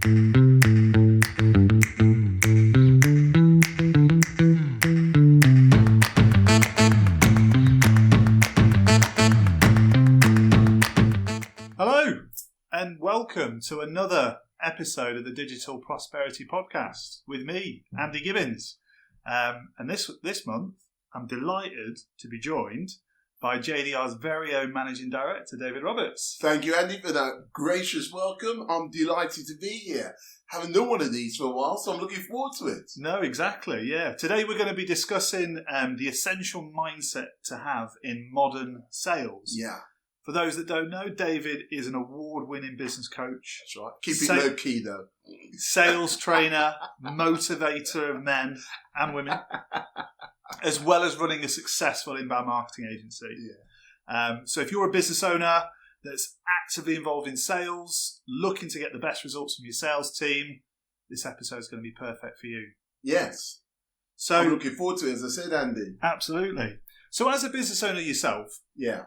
Hello, and welcome to another episode of the Digital Prosperity Podcast with me, Andy Gibbons. And this month, I'm delighted to be joined by JDR's very own Managing Director, David Roberts. Thank you, Andy, for that gracious welcome. I'm delighted to be here. Haven't done one of these for a while, so I'm looking forward to it. No, exactly, yeah. Today we're going to be discussing the essential mindset to have in modern sales. Yeah. For those that don't know, David is an award-winning business coach. That's right. Keep it low key, though. Sales trainer, motivator of men and women, as well as running a successful inbound marketing agency. Yeah. So if you're a business owner that's actively involved in sales, looking to get the best results from your sales team, this episode is going to be perfect for you. Yes. So I'm looking forward to it, as I said, Andy. Absolutely. So as a business owner yourself, Yeah.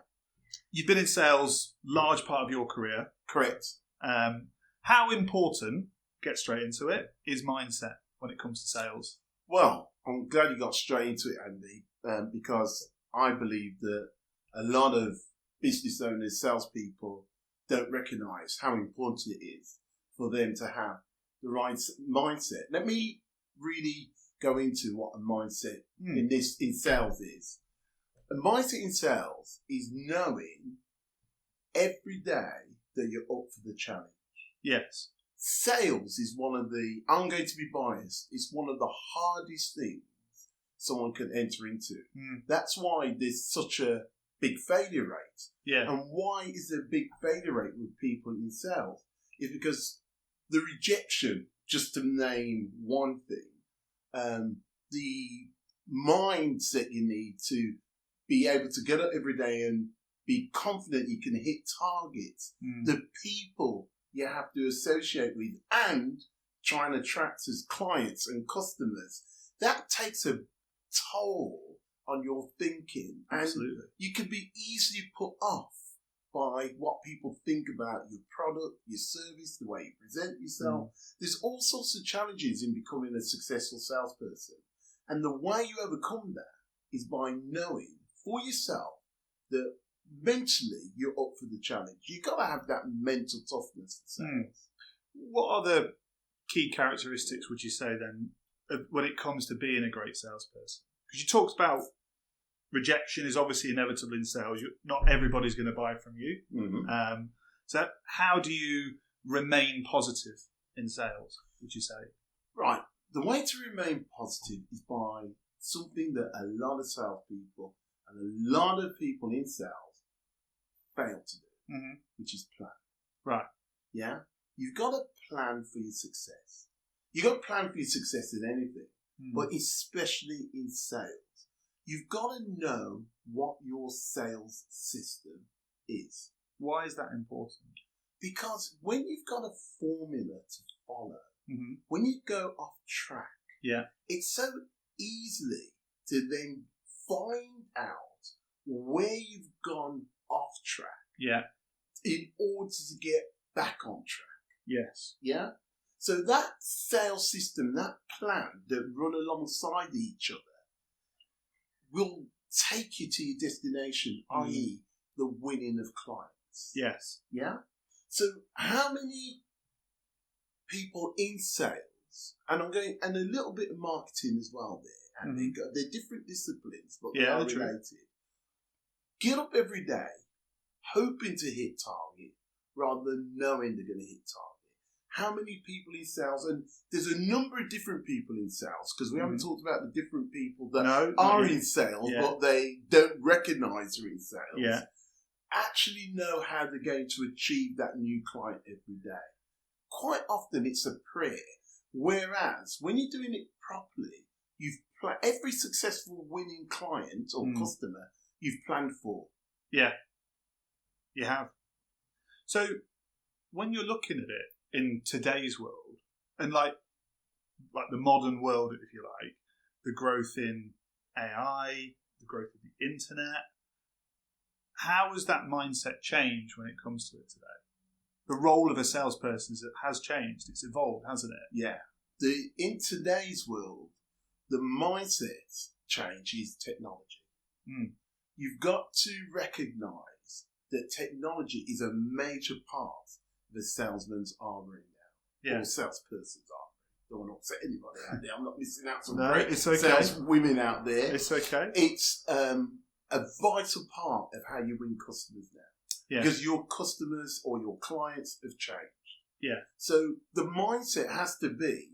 you've been in sales large part of your career. Correct. How important, get straight into it, is mindset when it comes to sales? Well, I'm glad you got straight into it, Andy, because I believe that a lot of business owners, salespeople, don't recognise how important it is for them to have the right mindset. Let me really go into what a mindset in sales is. A mindset in sales is knowing every day that you're up for the challenge. Yes. Sales is I'm going to be biased, it's one of the hardest things someone can enter into. That's why there's such a big failure rate. Yeah. And why is there a big failure rate with people in sales? Is because the rejection, just to name one thing, the mindset you need to be able to get up every day and be confident you can hit targets, the people you have to associate with and try and attract as clients and customers, that takes a toll on your thinking. Absolutely. And you can be easily put off by what people think about your product, your service, the way you present yourself. There's all sorts of challenges in becoming a successful salesperson. And the way you overcome that is by knowing for yourself that mentally you're up for the challenge. You've got to have that mental toughness to sales. What are the key characteristics, would you say, then, when it comes to being a great salesperson? Because you talked about rejection is obviously inevitable in sales. Not everybody's going to buy from you. Mm-hmm. So how do you remain positive in sales, would you say? Right. The way to remain positive is by something that a lot of salespeople and a lot of people in sales fail to do, which is plan. Right. Yeah? You've got to plan for your success. You've got to plan for your success in anything, but especially in sales. You've got to know what your sales system is. Why is that important? Because when you've got a formula to follow, when you go off track, it's so easily to then find out where you've gone off track in order to get back on track. Yes. Yeah? So that sales system, that plan that run alongside each other will take you to your destination, i.e. the winning of clients. Yes. Yeah? So how many people in sales, and a little bit of marketing as well there, and they're different disciplines, but they are related. Get up every day hoping to hit target rather than knowing they're going to hit target. How many people in sales, and there's a number of different people in sales, because we haven't talked about the different people that are in sales, but they don't recognise they're in sales, actually know how they're going to achieve that new client every day. Quite often it's a prayer, whereas when you're doing it properly, every successful winning client or customer you've planned for. Yeah. You have. So when you're looking at it in today's world, and like the modern world, if you like, the growth in AI, the growth of the internet, how has that mindset changed when it comes to it today? the role of a salesperson has changed. It's evolved, hasn't it? Yeah. In today's world, the mindset change is technology. You've got to recognise that technology is a major part of a salesman's armoury now, or salesperson's armoury. Don't want to upset anybody out there. I'm not missing out some great sales women out there. It's okay. It's a vital part of how you win customers now, because your customers or your clients have changed. Yeah. So the mindset has to be: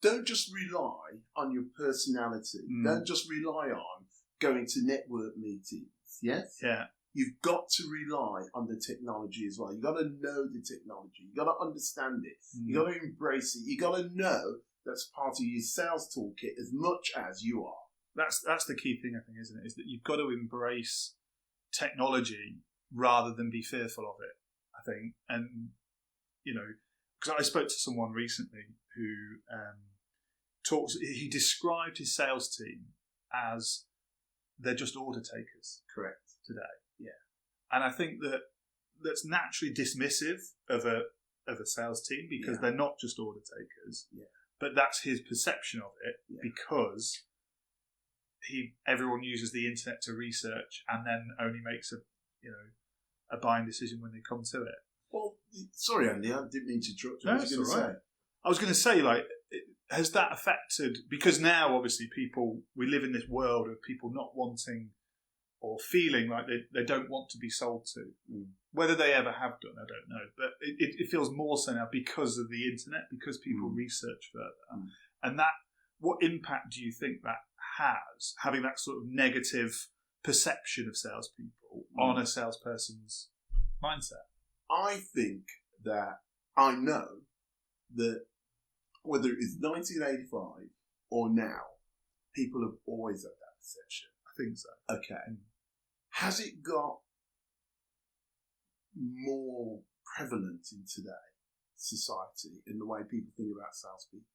don't just rely on your personality. Don't just rely on going to network meetings. Yes? Yeah. You've got to rely on the technology as well. You've got to know the technology. You've got to understand it. You've got to embrace it. You've got to know that's part of your sales toolkit as much as you are. That's the key thing, I think, isn't it? Is that you've got to embrace technology rather than be fearful of it, I think. And, because I spoke to someone recently who he described his sales team as they're just order takers. Correct. Today. Yeah. And I think that's naturally dismissive of a sales team because they're not just order takers. Yeah. But that's his perception of it because everyone uses the internet to research and then only makes a buying decision when they come to it. Well, sorry, Andy, I didn't mean to interrupt you. No, that's all right. I was going to say, has that affected, because now obviously we live in this world of people not wanting or feeling like they don't want to be sold to. Whether they ever have done, I don't know. But it feels more so now because of the internet, because people research further. And what impact do you think that has, having that sort of negative perception of salespeople on a salesperson's mindset? I think that I know that whether it's 1985 or now, people have always had that perception. I think so. Okay. Has it got more prevalent in today's society in the way people think about salespeople?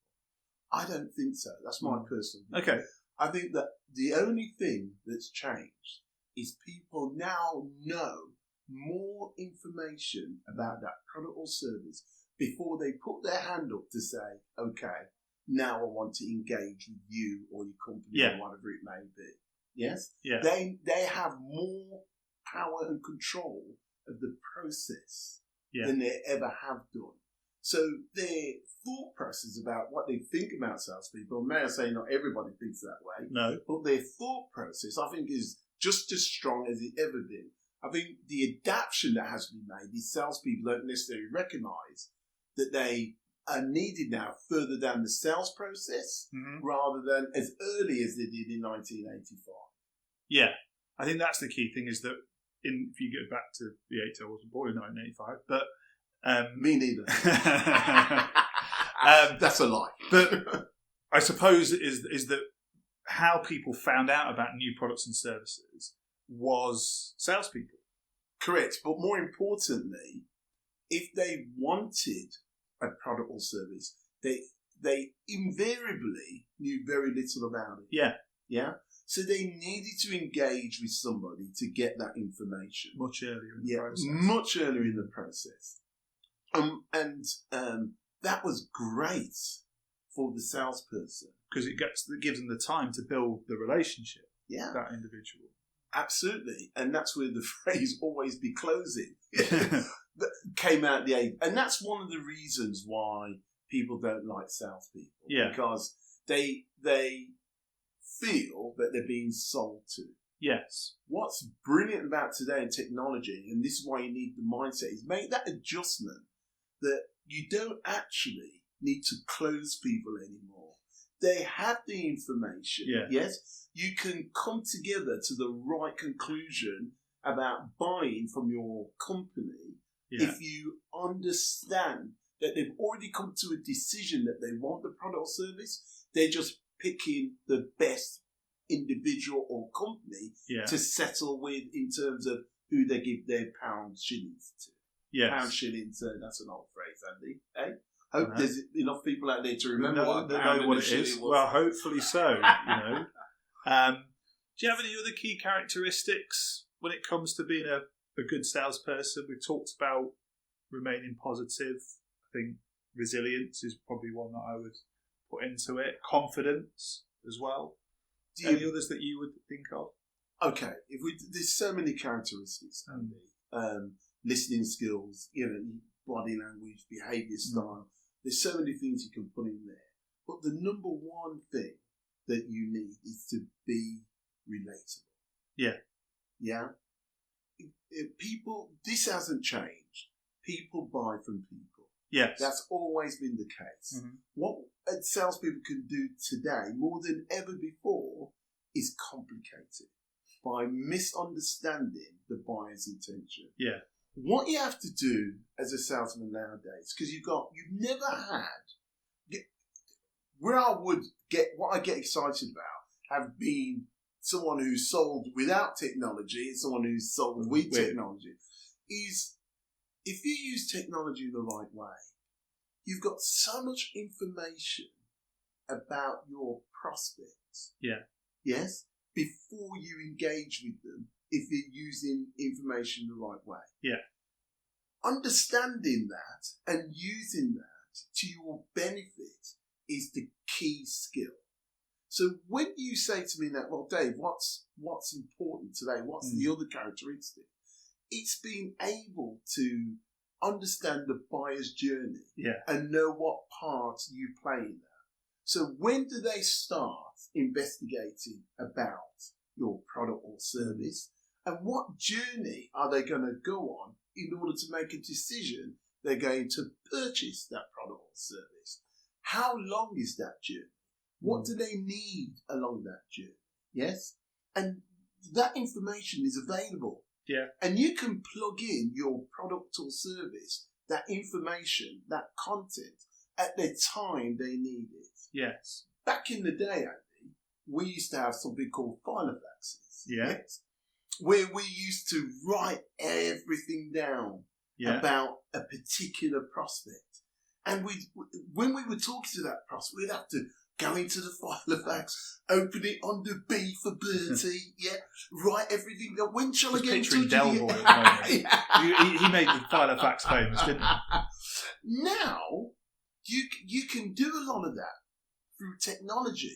I don't think so. That's my personal view. Okay. I think that the only thing that's changed is people now know more information about that product or service before they put their hand up to say, okay, now I want to engage with you or your company or whatever it may be. Yes? Yeah. They have more power and control of the process than they ever have done. So their thought process about what they think about salespeople, may I say not everybody thinks that way, no, but their thought process, I think, is just as strong as it ever been. I think the adaptation that has to be made, these salespeople don't necessarily recognise that they are needed now further down the sales process rather than as early as they did in 1985. Yeah, I think that's the key thing is that if you go back to the 80s, I wasn't born in 1985, but... Me neither. That's a lie. But I suppose is that how people found out about new products and services was salespeople. Correct, but more importantly, if they wanted a product or service, they invariably knew very little about it. Yeah. Yeah? So they needed to engage with somebody to get that information. Much earlier in the process. Much earlier in the process. And that was great for the salesperson. Because it gives them the time to build the relationship with that individual. Absolutely. And that's where the phrase always be closing came out the 80s. And that's one of the reasons why people don't like salespeople. Yeah. Because they feel that they're being sold to. Yes. What's brilliant about today in technology, and this is why you need the mindset, is make that adjustment that you don't actually need to close people anymore. They have the information. Yeah. Yes. You can come together to the right conclusion about buying from your company if you understand that they've already come to a decision that they want the product or service. They're just picking the best individual or company to settle with in terms of who they give their pound shillings to. Yes. Pound shillings, that's an old phrase, Andy. Eh? Hope there's enough people out there to remember what it is. Well, hopefully so. Do you have any other key characteristics when it comes to being a good salesperson? We've talked about remaining positive. I think resilience is probably one that I would put into it. Confidence as well. Any others that you would think of? Okay, there's so many characteristics, Andy. Listening skills, body language, behaviour style. There's so many things you can put in there. But the number one thing that you need is to be relatable. Yeah. Yeah? People, this hasn't changed. People buy from people. Yes. That's always been the case. Mm-hmm. What salespeople can do today, more than ever before, is complicated by misunderstanding the buyer's intention. Yeah. What you have to do as a salesman nowadays, because you've never had, what I get excited about have been someone who's sold without technology and someone who's sold with technology, is if you use technology the right way, you've got so much information about your prospects. Yeah. Yes? Before you engage with them, if you're using information the right way. Yeah. Understanding that and using that to your benefit is the key skill. So when you say to me that, well, Dave, what's important today? What's the other characteristic? It's being able to understand the buyer's journey and know what part you play in that. So when do they start investigating about your product or service? And what journey are they going to go on in order to make a decision they're going to purchase that product or service? How long is that journey? What do they need along that journey? Yes? And that information is available. Yeah. And you can plug in your product or service, that information, that content, at the time they need it. Yes. Back in the day, Andy, we used to have something called filofaxes. Yeah. Yes? Where we used to write everything down about a particular prospect. And when we were talking to that prospect, we'd have to go into the filofax, open it under B for Bertie, write everything down. When shall I get in touch with you? He made the filofax famous, didn't he? Now, you can do a lot of that through technology.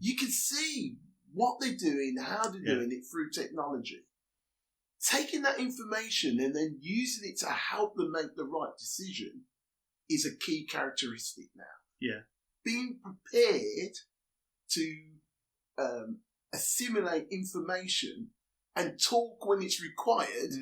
You can see what they're doing, how they're doing it through technology. Taking that information and then using it to help them make the right decision is a key characteristic now. Yeah. Being prepared to assimilate information and talk when it's required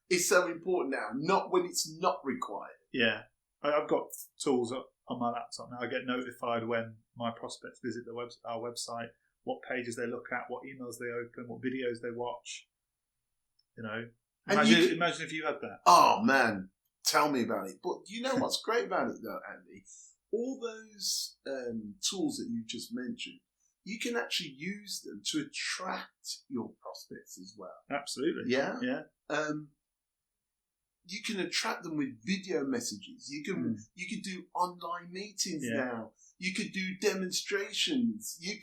is so important now, not when it's not required. Yeah. I've got tools on my laptop now. I get notified when my prospects visit our website, what pages they look at, what emails they open, what videos they watch. Imagine if you had that. Oh, man. Tell me about it. But you know what's great about it, though, Andy? All those tools that you just mentioned, you can actually use them to attract your prospects as well. Absolutely. Yeah? Yeah. You can attract them with video messages. You can do online meetings now. You could do demonstrations. You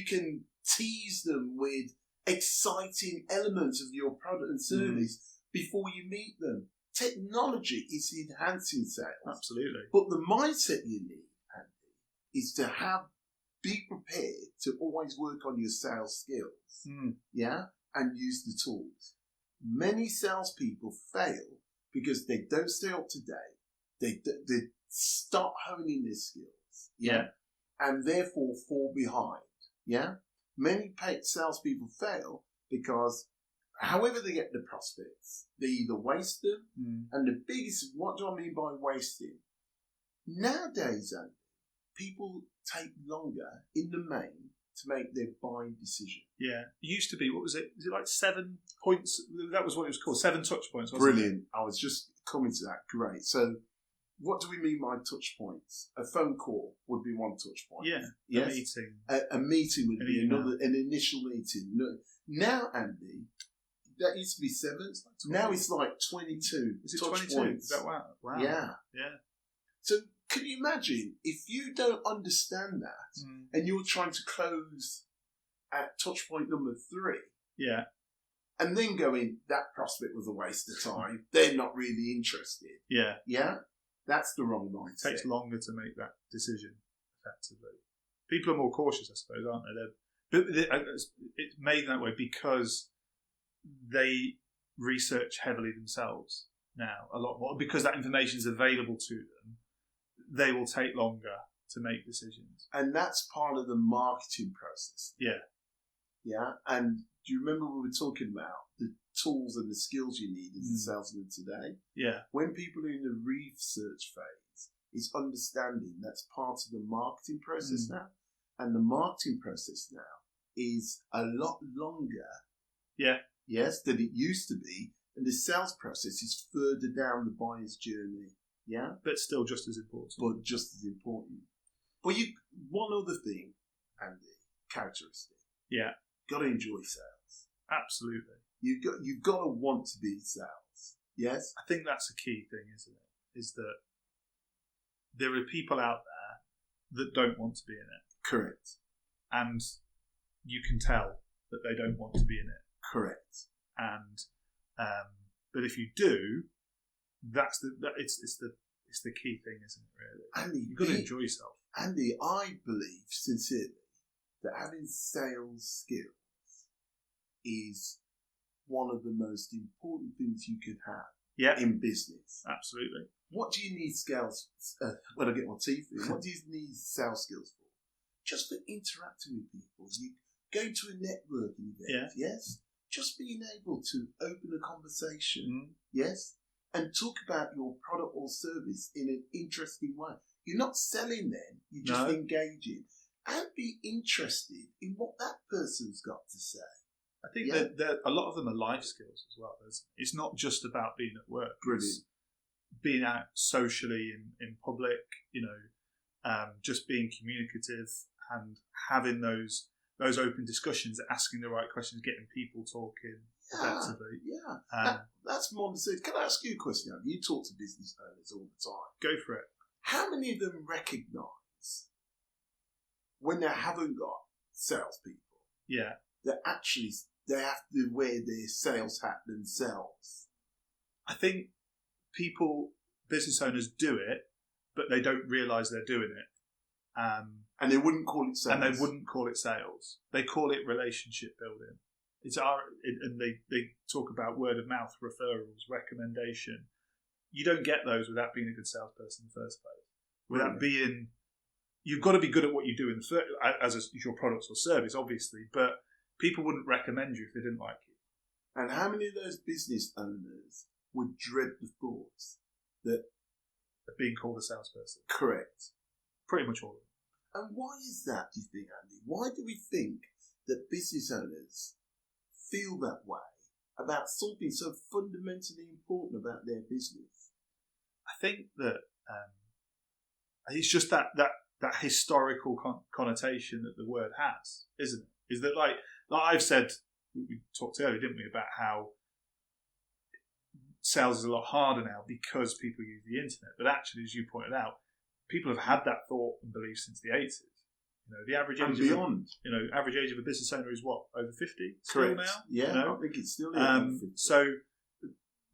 can tease them with exciting elements of your product and service before you meet them. Technology is enhancing sales. Absolutely. But the mindset you need, Andy, is to be prepared to always work on your sales skills. And use the tools. Many salespeople fail because they don't stay up to date. They stop honing their skills. And therefore fall behind. Many salespeople fail because however they get the prospects, they either waste them, and the biggest, what do I mean by wasting? Nowadays, Andy, people take longer in the main to make their buying decision. Yeah. It used to be, what was it? Is it like 7 points? That was what it was called, 7 touch points, wasn't Brilliant. I was just coming to that. Great. So what do we mean by touch points? A phone call would be one touch point. Yeah. Yes? A meeting. A meeting would be an initial meeting. Now, Andy, that used to be 7. Now it's like 22. Is it touch 22? points. Is that wow? Yeah. Yeah. So can you imagine if you don't understand that and you're trying to close at touch point number 3? Yeah. and then going, that prospect was a waste of time. They're not really interested. Yeah. Yeah? That's the wrong mindset. It takes longer to make that decision, effectively. People are more cautious, I suppose, aren't they? It's made that way because they research heavily themselves now, a lot more. Because that information is available to them, they will take longer to make decisions. And that's part of the marketing process. Yeah. Yeah? And do you remember we were talking about the tools and the skills you need as a salesman today? Yeah. When people are in the research phase, it's understanding that's part of the marketing process now. And the marketing process now is a lot longer, yes, than it used to be. And the sales process is further down the buyer's journey. Yeah? But still just as important. But just as important. But one other thing, Andy, characteristic. Yeah. Got to enjoy sales. Absolutely. You've got to want to be in sales. Yes? I think that's a key thing, isn't it? Is that there are people out there that don't want to be in it. Correct. And you can tell that they don't want to be in it. Correct. And but if you do, it's the key thing, isn't it? Really, Andy, you've got to enjoy yourself. Andy, I believe sincerely that having sales skills is one of the most important things you could have in business. Absolutely. What do you need skills? When I get my teeth in, what do you need sales skills for? Just for interacting with people. You go to a networking event, yes? Just being able to open a conversation, yes? And talk about your product or service in an interesting way. You're not selling them, you're just engaging. And be interested in what that person's got to say. I think that a lot of them are life skills as well. It's not just about being at work. Brilliant. It's being out socially in public, just being communicative and having those open discussions, asking the right questions, getting people talking effectively. Yeah, that's more than said. Can I ask you a question? You talk to business owners all the time. Go for it. How many of them recognise when they haven't got salespeople? Yeah, that actually they have to wear their sales hat themselves. I think business owners do it, but they don't realise they're doing it. And they wouldn't call it sales. And they wouldn't call it sales. They call it relationship building. And they talk about word of mouth, referrals, recommendation. You don't get those without being a good salesperson in the first place. You've got to be good at what you do as your product or service, obviously, but people wouldn't recommend you if they didn't like you. And how many of those business owners would dread the thoughts that of being called a salesperson? Correct. Pretty much all of them. And why is that, do you think, Andy? Why do we think that business owners feel that way about something so fundamentally important about their business? I think that it's just that historical connotation that the word has, isn't it? Is that like I've said, we talked earlier, didn't we, about how sales is a lot harder now because people use the internet. But actually, as you pointed out, people have had that thought and belief since the 80s. The average age average age of a business owner is what, over 50 still now? Yeah, I think it's still. So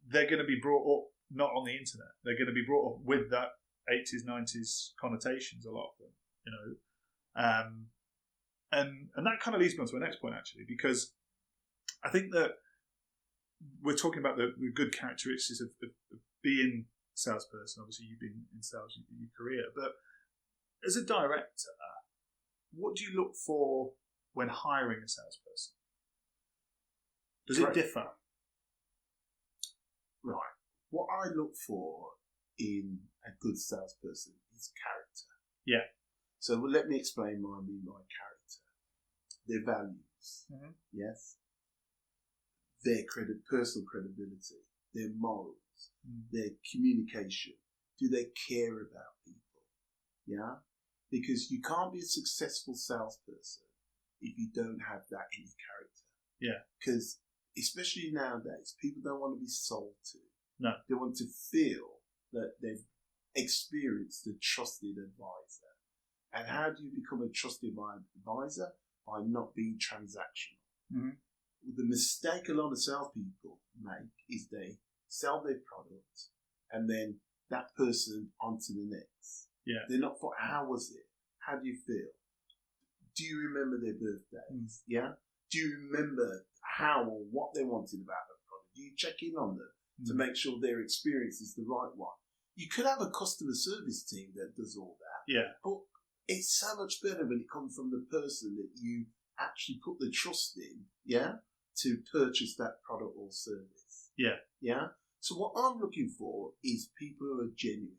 they're going to be brought up not on the internet. They're going to be brought up with that 80s, 90s connotations. A lot of them, and that kind of leads me on to my next point, actually, because I think that we're talking about the good characteristics of being a salesperson. Obviously, you've been in sales in your career, but as a director, what do you look for when hiring a salesperson? Does it differ? Right. What I look for in a good salesperson is character. Yeah. So let me explain what I mean by character. Their values. Mm-hmm. Yes. Their personal credibility. Their morals. Their communication. Do they care about people? Yeah. Because you can't be a successful salesperson if you don't have that in your character. Yeah. Because especially nowadays, people don't want to be sold to. No. They want to feel that they've experienced a trusted advisor. And how do you become a trusted advisor? By not being transactional. Mm-hmm. the mistake a lot of salespeople make is they sell their product and then that person onto the next. Yeah. They're not for, how was it? How do you feel? Do you remember their birthdays? Yeah. Do you remember how or what they wanted about the product? Do you check in on them to make sure their experience is the right one? You could have a customer service team that does all that. Yeah. But it's so much better when it comes from the person that you actually put the trust in, yeah, to purchase that product or service. Yeah. Yeah. So what I'm looking for is people who are genuine.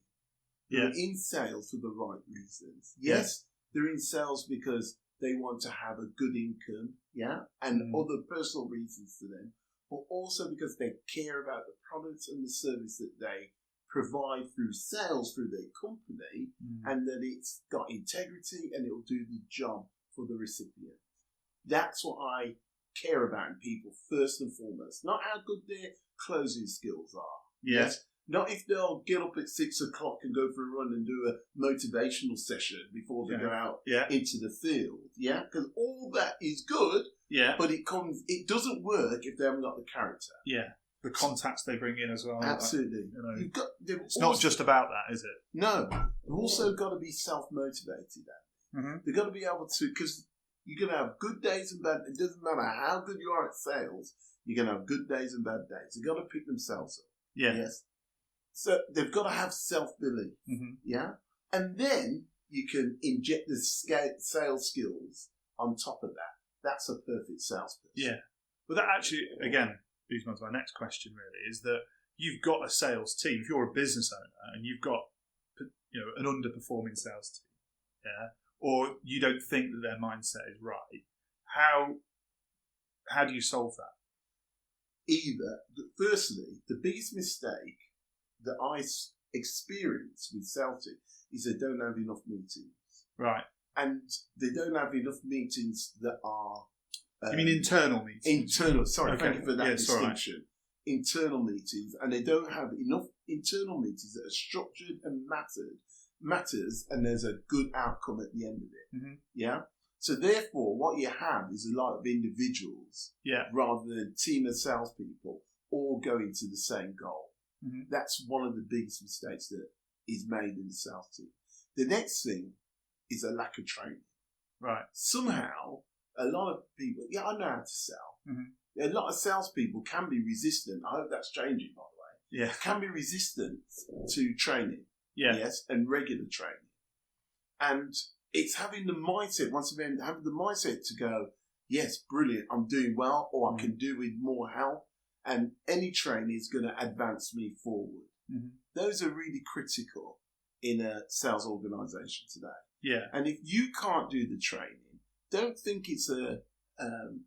Yeah. They're in sales for the right reasons. Yes, they're in sales because they want to have a good income, yeah, and other personal reasons to them, but also because they care about the products and the service that they provide through sales through their company, and that it's got integrity and it'll do the job for the recipient. That's what I care about in people first and foremost. Not how good their closing skills are. Yes. Not if they'll get up at 6 o'clock and go for a run and do a motivational session before they go out into the field. Yeah, because all that is good. Yeah, but it doesn't work if they haven't got the character. Yeah, the contacts they bring in as well. Absolutely. It's not just about that, is it? No, they've also got to be self-motivated. They've got to be able to, because you're going to have good days and bad. It doesn't matter how good you are at sales. You're going to have good days and bad days. They've got to pick themselves up. Yeah. Yes. So they've got to have self-belief, yeah? And then you can inject the sales skills on top of that. That's a perfect salesperson. Yeah. Well, that actually, again, leads me on to my next question, really, is that you've got a sales team. If you're a business owner and you've got, an underperforming sales team, yeah, or you don't think that their mindset is right, how do you solve that? Firstly, the biggest mistake that I experience with sales team is they don't have enough meetings. Right. And they don't have enough meetings that are... you mean internal meetings? Internal. Sorry, okay. Thank you for that distinction. Right. Internal meetings. And they don't have enough internal meetings that are structured and matters, and there's a good outcome at the end of it. Yeah? So therefore, what you have is a lot of individuals rather than a team of salespeople all going to the same goal. That's one of the biggest mistakes that is made in the sales team. The next thing is a lack of training. Right. Somehow, a lot of people, I know how to sell. A lot of salespeople can be resistant. I hope that's changing, by the way. Yeah. Can be resistant to training. Yeah. Yes, and regular training. And it's having the mindset, once again, having the mindset to go, yes, brilliant, I'm doing well, or I can do with more help. And any training is going to advance me forward. Those are really critical in a sales organisation today. Yeah. And if you can't do the training, don't think it's an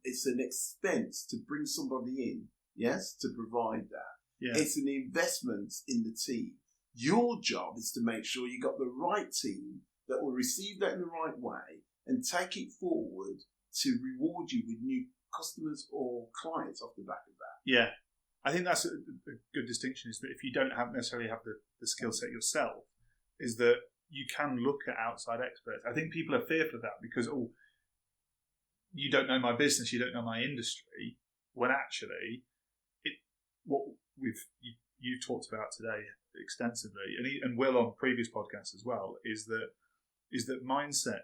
expense to bring somebody in, yes, to provide that. Yeah. It's an investment in the team. Your job is to make sure you got the right team that will receive that in the right way and take it forward to reward you with new customers or clients off the back of that. Yeah, I think that's a good distinction, is that if you don't necessarily have the skill set yourself, is that you can look at outside experts. I think people are fearful of that because, you don't know my business, you don't know my industry, when actually what you've talked about today extensively, and Will on previous podcasts as well, is that mindset.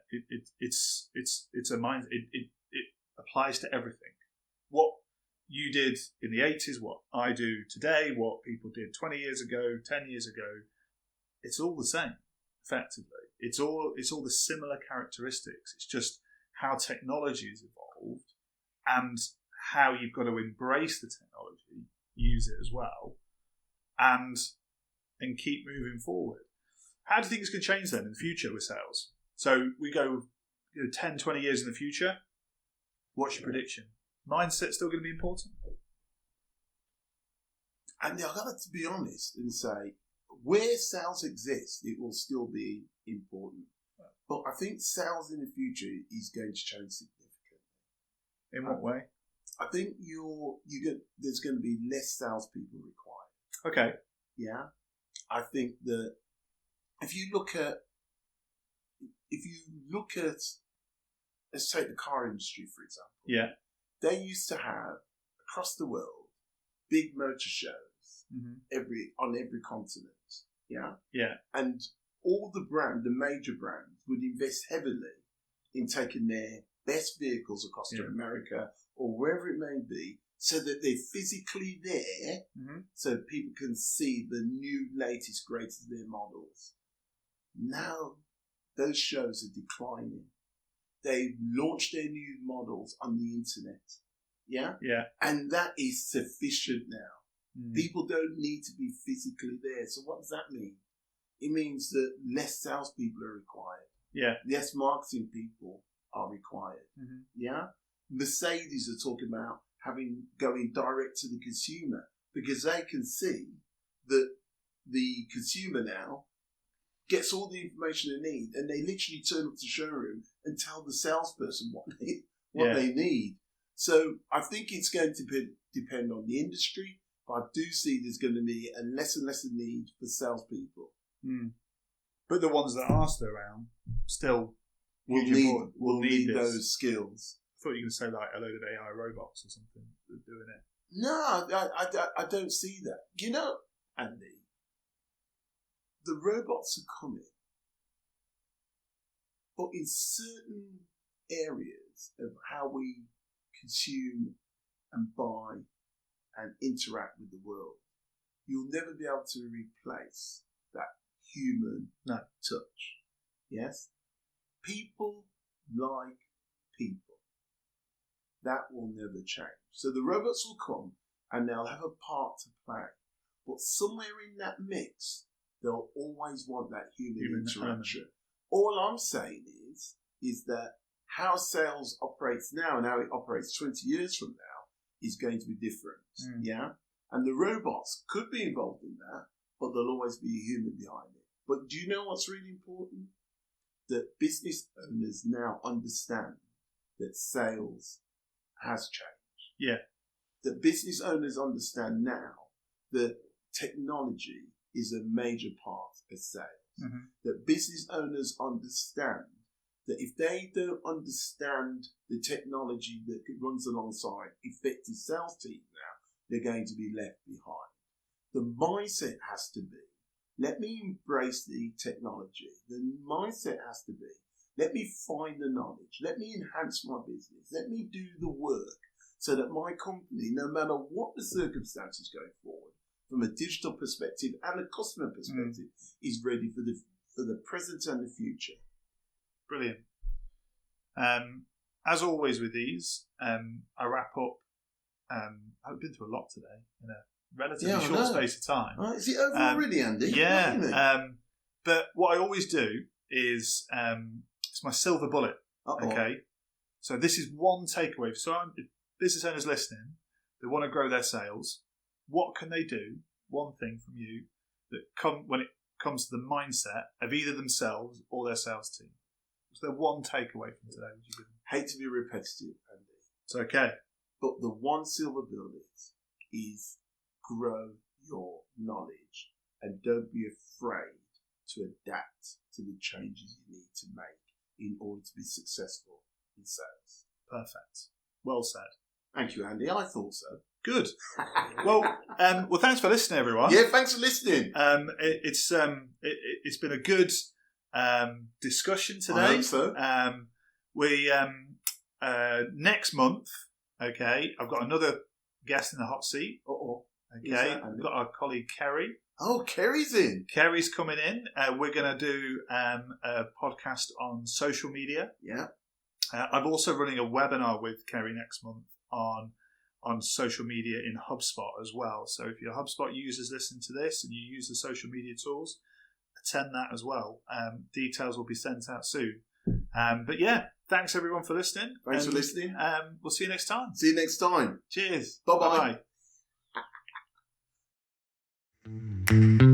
It's a mind. It applies to everything. What you did in the 80s, what I do today, what people did 20 years ago, 10 years ago, it's all the same, effectively. It's all the similar characteristics. It's just how technology has evolved and how you've got to embrace the technology, use it as well, and keep moving forward. How do you think it's going to change then in the future with sales? So we go 10, 20 years in the future. What's your prediction? Mindset still going to be important? And I've got to be honest and say, where sales exists, it will still be important. But I think sales in the future is going to change significantly. In what way? I think there's going to be less salespeople required. Okay. Yeah. I think that if you look at, let's take the car industry, for example. Yeah. they used to have, across the world, big motor shows on every continent. Yeah? Yeah. And all the major brands would invest heavily in taking their best vehicles across to America or wherever it may be, so that they're physically there, so people can see the new, latest, greatest of their models. Now, those shows are declining. They launch their new models on the internet. Yeah? Yeah. And that is sufficient now. People don't need to be physically there. So what does that mean? It means that less salespeople are required. Yeah. Less marketing people are required. Yeah? Mercedes are talking about going direct to the consumer, because they can see that the consumer now gets all the information they need, and they literally turn up to the showroom and tell the salesperson what they need. So I think it's going to depend on the industry, but I do see there's going to be a less and less need for salespeople. But the ones that are still around still will need those skills. I thought you were going to say like a load of AI robots or something that are doing it. No, I don't see that. You know, Andy, the robots are coming, but in certain areas of how we consume and buy and interact with the world, you'll never be able to replace that human touch. Yes? People like people. That will never change. So the robots will come and they'll have a part to play. But somewhere in that mix, they'll always want that human interaction. All I'm saying is that how sales operates now and how it operates 20 years from now is going to be different. Yeah? And the robots could be involved in that, but there'll always be a human behind it. But do you know what's really important? That business owners now understand that sales has changed. Yeah. That business owners understand now that technology is a major part of sales. That business owners understand that if they don't understand the technology that runs alongside effective sales teams now, they're going to be left behind. The mindset has to be, let me embrace the technology. The mindset has to be, let me find the knowledge. Let me enhance my business. Let me do the work so that my company, no matter what the circumstances going forward, from a digital perspective and a customer perspective, is ready for the present and the future. Brilliant. As always with these, I wrap up. I've been through a lot today in a relatively short space of time. Right. Is it over already, Andy? Yeah. But what I always do is it's my silver bullet. Okay. So this is one takeaway. So if business owners listening, they want to grow their sales. What can they do? One thing from you that when it comes to the mindset of either themselves or their sales team. Is there one takeaway from today? Would you give them? Hate to be repetitive, Andy. It's okay. But the one silver bullet is grow your knowledge and don't be afraid to adapt to the changes you need to make in order to be successful in sales. Perfect. Well said. Thank you, Andy. I thought so. Good. Well, thanks for listening, everyone. Yeah, thanks for listening. It's been a good discussion today. I hope so. We next month. Okay, I've got another guest in the hot seat. Okay, we've got our colleague Kerry. Oh, Kerry's in. Kerry's coming in. We're going to do a podcast on social media. Yeah. I'm also running a webinar with Kerry next month on social media in HubSpot as well. So if you're HubSpot users listening to this and you use the social media tools, attend that as well. Details will be sent out soon. But yeah, thanks everyone for listening. Thanks for listening. We'll see you next time. See you next time. Cheers. Bye-bye. Bye-bye.